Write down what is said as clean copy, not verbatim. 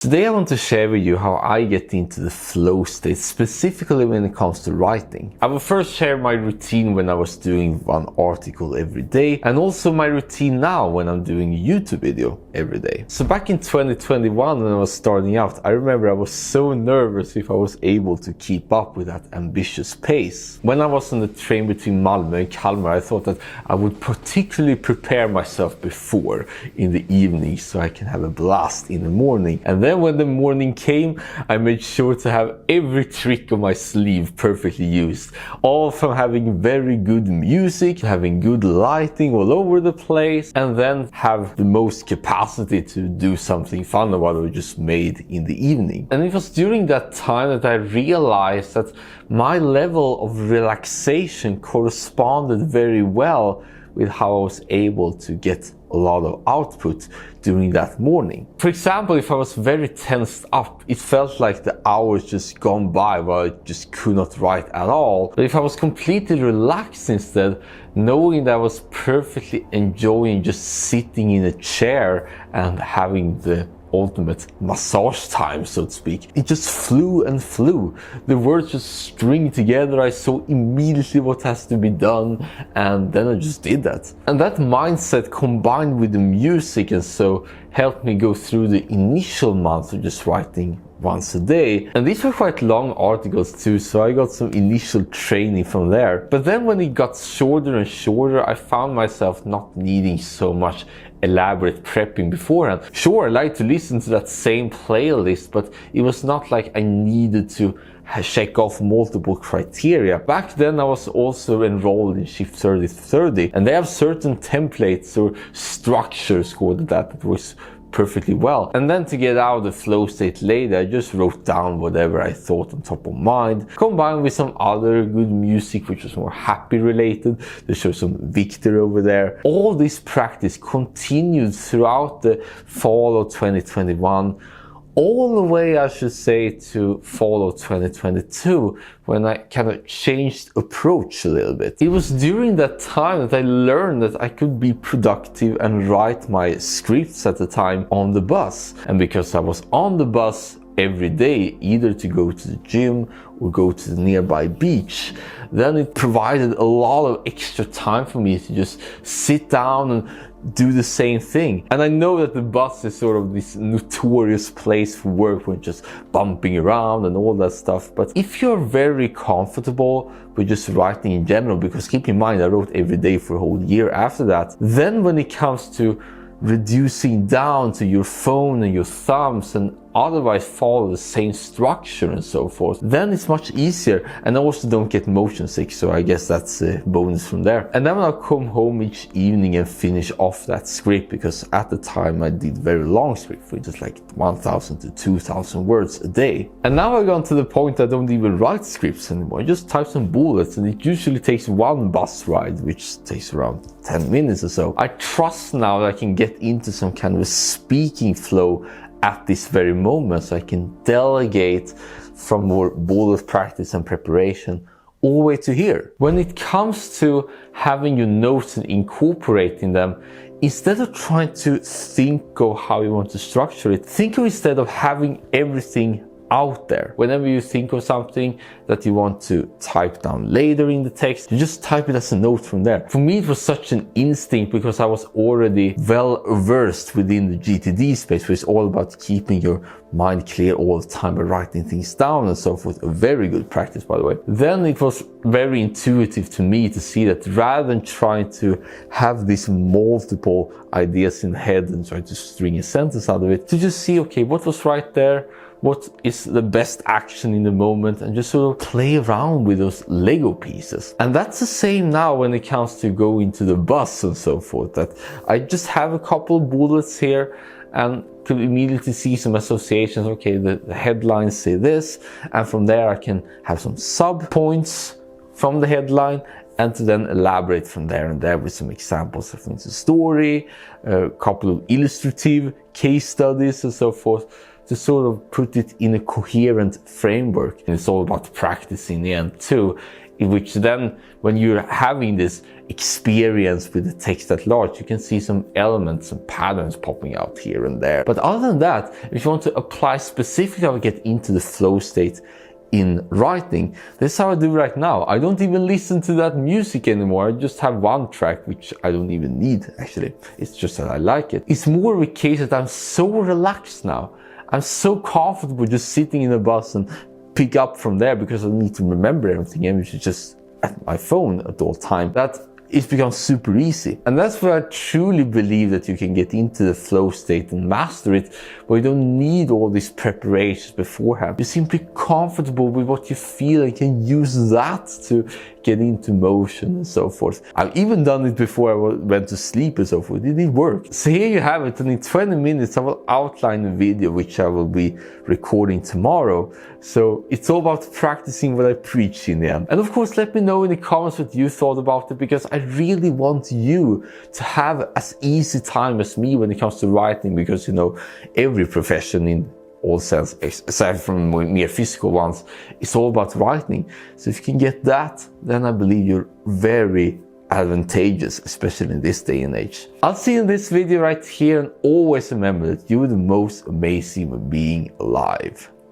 Today I want to share with you how I get into the flow state, specifically when it comes to writing. I will first share my routine when I was doing one article every day, and also my routine now when I'm doing a YouTube video every day. So back in 2021 when I was starting out, I remember I was so nervous if I was able to keep up with that ambitious pace. When I was on the train between Malmö and Kalmar, I thought that I would particularly prepare myself before in the evening so I can have a blast in the morning. And then when the morning came, I made sure to have every trick on my sleeve perfectly used. All from having very good music, having good lighting all over the place, and then have the most capacity to do something fun about what I just made in the evening. And it was during that time that I realized that my level of relaxation corresponded very well with how I was able to get a lot of output during that morning. For example, if I was very tensed up, it felt like the hours just gone by while I just could not write at all. But if I was completely relaxed instead, knowing that I was perfectly enjoying just sitting in a chair and having the ultimate massage time, so to speak. It just flew and flew. The words just string together. I saw immediately what has to be done, and then I just did that. And that mindset combined with the music and so helped me go through the initial months of just writing once a day. And these were quite long articles too, so I got some initial training from there. But then when it got shorter and shorter, I found myself not needing so much elaborate prepping beforehand. Sure, I like to listen to that same playlist, but it was not like I needed to check off multiple criteria. Back then I was also enrolled in Shift 3030, and they have certain templates or structures called that works perfectly well. And then to get out of the flow state later, I just wrote down whatever I thought on top of mind, combined with some other good music which was more happy related. They show some Victor over there. All this practice continued throughout the fall of 2021, all the way, I should say, to fall of 2022, when I kind of changed approach a little bit. It was during that time that I learned that I could be productive and write my scripts at the time on the bus. And because I was on the bus every day, either to go to the gym or go to the nearby beach, then it provided a lot of extra time for me to just sit down and do the same thing. And I know that the bus is sort of this notorious place for work when just bumping around and all that stuff. But if you're very comfortable with just writing in general, because keep in mind I wrote every day for a whole year after that, then when it comes to reducing down to your phone and your thumbs and otherwise follow the same structure and so forth, then it's much easier. And I also don't get motion sick, so I guess that's a bonus from there. And then I'll come home each evening and finish off that script, because at the time I did very long scripts, which is like 1,000 to 2,000 words a day. And now I've gone to the point I don't even write scripts anymore. I just type some bullets, and it usually takes one bus ride, which takes around 10 minutes or so. I trust now that I can get into some kind of a speaking flow at this very moment, so I can delegate from more bullet practice and preparation all the way to here. When it comes to having your notes and incorporating them, instead of trying to think of how you want to structure it, think of instead of having everything out there. Whenever you think of something that you want to type down later in the text, you just type it as a note from there. For me, it was such an instinct because I was already well versed within the GTD space, which is all about keeping your mind clear all the time by writing things down and so forth. A very good practice, by the way. Then it was very intuitive to me to see that rather than trying to have these multiple ideas in the head and try to string a sentence out of it, to just see, okay, what was right there? What is the best action in the moment, and just sort of play around with those Lego pieces. And that's the same now when it comes to go into the bus and so forth, that I just have a couple of bullets here and could immediately see some associations. Okay, the headlines say this, and from there I can have some sub points from the headline and to then elaborate from there and there with some examples of the story, a couple of illustrative case studies and so forth, to sort of put it in a coherent framework. And it's all about practice in the end too. in which then when you're having this experience with the text at large, you can see some elements and patterns popping out here and there. But other than that, if you want to apply specifically how to get into the flow state in writing, that's how I do right now. I don't even listen to that music anymore. I just have one track, which I don't even need actually. It's just that I like it. It's more of a case that I'm so relaxed now. I'm so comfortable just sitting in a bus and pick up from there, because I don't need to remember everything, and which is just at my phone at all time. That it's become super easy. And that's where I truly believe that you can get into the flow state and master it, where you don't need all these preparations beforehand. You're simply comfortable with what you feel and can use that to get into motion and so forth. I've even done it before I went to sleep and so forth. It did work. So here you have it, and in 20 minutes I will outline a video which I will be recording tomorrow. So it's all about practicing what I preach in the end. And of course, let me know in the comments what you thought about it, because I really want you to have as easy time as me when it comes to writing, because you know, every profession in all sense, aside from mere physical ones, it's all about writing. So if you can get that, then I believe you're very advantageous, especially in this day and age. I'll see you in this video right here, and always remember that you're the most amazing being alive.